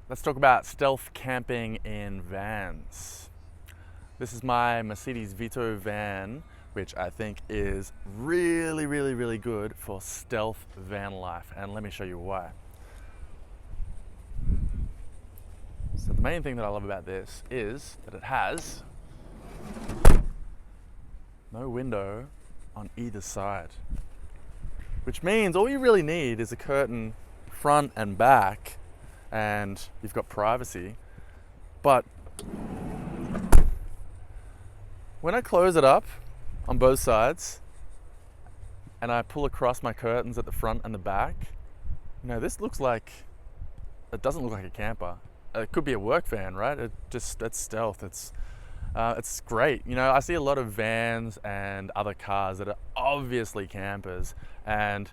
Let's talk about stealth camping in vans. This is my Mercedes Vito van, which I think is really good for stealth van life. And let me show you why. So the main thing that I love about this is that it has no window on either side, which means all you really need is a curtain front and back, and you've got privacy. But when I close it up on both sides and I pull across my curtains at the front and the back, this looks like, it doesn't look like a camper. It could be a work van, right? It's stealth. It's great. I see a lot of vans and other cars that are obviously campers, and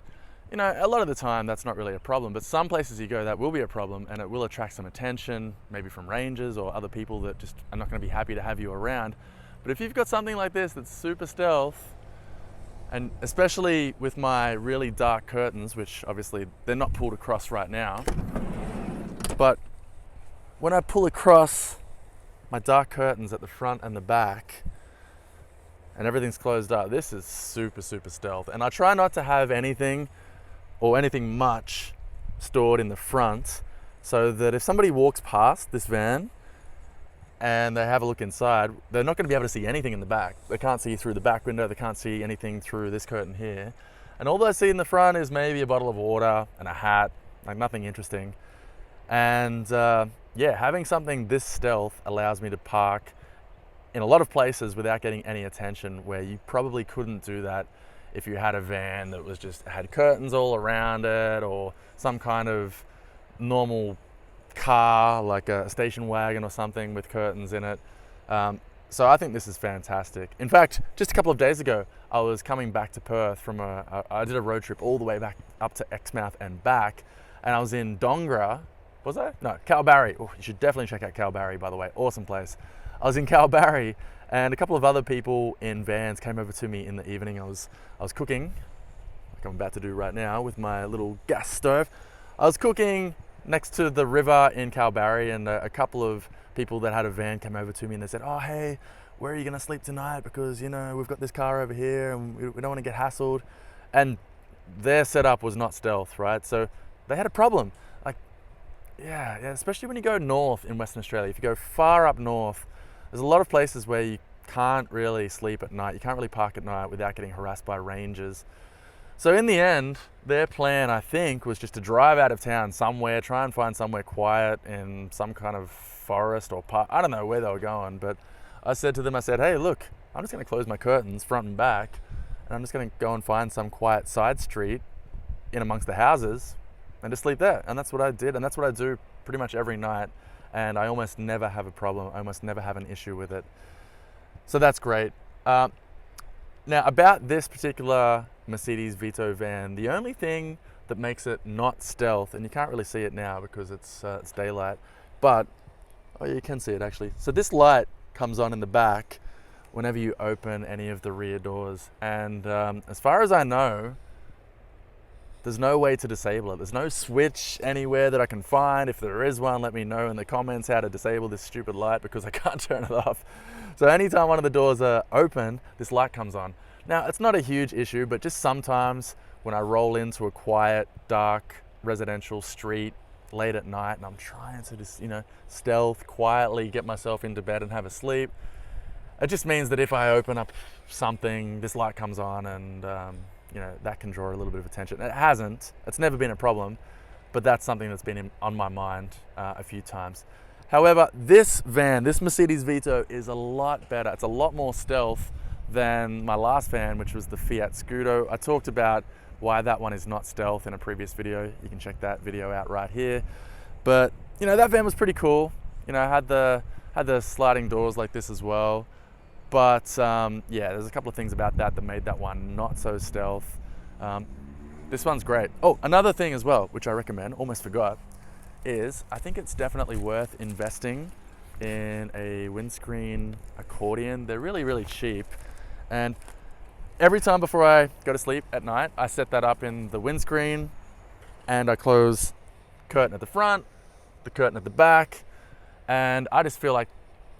a lot of the time that's not really a problem, but some places you go that will be a problem, and it will attract some attention, maybe from rangers or other people that just are not going to be happy to have you around. But if you've got something like this that's super stealth, and especially with my really dark curtains, which obviously they're not pulled across right now, but when I pull across my dark curtains at the front and the back and everything's closed up, this is super stealth. And I try not to have anything much stored in the front, so that if somebody walks past this van and they have a look inside, they're not going to be able to see anything in the back. They can't see through the back window, they can't see anything through this curtain here. And all they see in the front is maybe a bottle of water and a hat, like nothing interesting. And having something this stealth allows me to park in a lot of places without getting any attention, where you probably couldn't do that if you had a van that was just had curtains all around it, or some kind of normal car like a station wagon or something with curtains in it. So I think this is fantastic. In fact, just a couple of days ago, I was coming back to Perth from I did a road trip all the way back up to Exmouth and back, and I was in Dongra. Was I? No, Kalbarri. Oh, you should definitely check out Kalbarri, by the way. Awesome place. I was in Kalbarri, and a couple of other people in vans came over to me in the evening. I was cooking, like I'm about to do right now with my little gas stove. I was cooking next to the river in Kalbarri, and a couple of people that had a van came over to me and they said, "Oh, hey, where are you going to sleep tonight? Because, we've got this car over here and we don't want to get hassled." And their setup was not stealth, right? So they had a problem. Yeah, especially when you go north in Western Australia. If you go far up north, there's a lot of places where you can't really sleep at night. You can't really park at night without getting harassed by rangers. So in the end, their plan, I think, was just to drive out of town somewhere, try and find somewhere quiet in some kind of forest or park. I don't know where they were going, but I said to them, "Hey, look, I'm just going to close my curtains front and back, and I'm just going to go and find some quiet side street in amongst the houses and just sleep there." And that's what I did, and that's what I do pretty much every night, and I almost never have a problem. I almost never have an issue with it. So that's great. Now, about this particular Mercedes Vito van, the only thing that makes it not stealth, and you can't really see it now because it's daylight, but you can see it actually. So this light comes on in the back whenever you open any of the rear doors, and as far as I know, there's no way to disable it. There's no switch anywhere that I can find. If there is one, let me know in the comments how to disable this stupid light, because I can't turn it off. So anytime one of the doors are open, this light comes on. Now, it's not a huge issue, but just sometimes when I roll into a quiet, dark residential street late at night and I'm trying to just, stealth, quietly get myself into bed and have a sleep, it just means that if I open up something, this light comes on, and that can draw a little bit of attention. It hasn't. It's never been a problem, but that's something that's been on my mind a few times. However, this van, this Mercedes Vito, is a lot better. It's a lot more stealth than my last van, which was the Fiat Scudo. I talked about why that one is not stealth in a previous video. You can check that video out right here. But that van was pretty cool. Had the sliding doors like this as well. But there's a couple of things about that made that one not so stealth. This one's great. Oh, another thing as well, which I recommend, almost forgot, is I think it's definitely worth investing in a windscreen accordion. They're really cheap. And every time before I go to sleep at night, I set that up in the windscreen, and I close curtain at the front, the curtain at the back, and I just feel like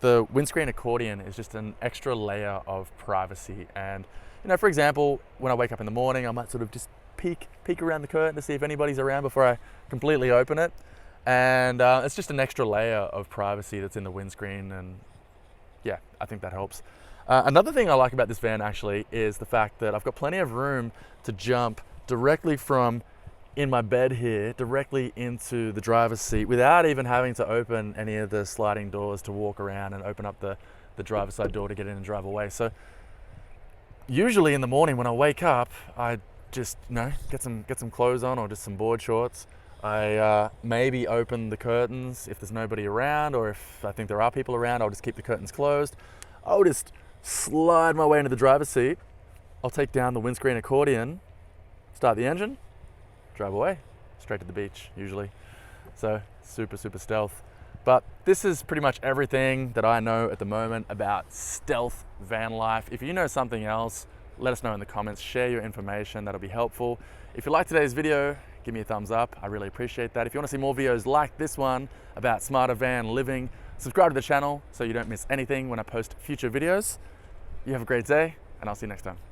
the windscreen accordion is just an extra layer of privacy. And for example, when I wake up in the morning, I might sort of just peek around the curtain to see if anybody's around before I completely open it. And it's just an extra layer of privacy that's in the windscreen, and yeah, I think that helps. Another thing I like about this van actually is the fact that I've got plenty of room to jump directly from in my bed here directly into the driver's seat without even having to open any of the sliding doors to walk around and open up the driver's side door to get in and drive away. So usually in the morning when I wake up, I just get some clothes on or just some board shorts. I maybe open the curtains if there's nobody around, or if I think there are people around, I'll just keep the curtains closed. I'll just slide my way into the driver's seat. I'll take down the windscreen accordion, start the engine, drive away, straight to the beach usually. So super stealth. But this is pretty much everything that I know at the moment about stealth van life. If you know something else, let us know in the comments, share your information, that'll be helpful. If you like today's video, give me a thumbs up, I really appreciate that. If you want to see more videos like this one about smarter van living, subscribe to the channel so you don't miss anything when I post future videos. You have a great day, and I'll see you next time.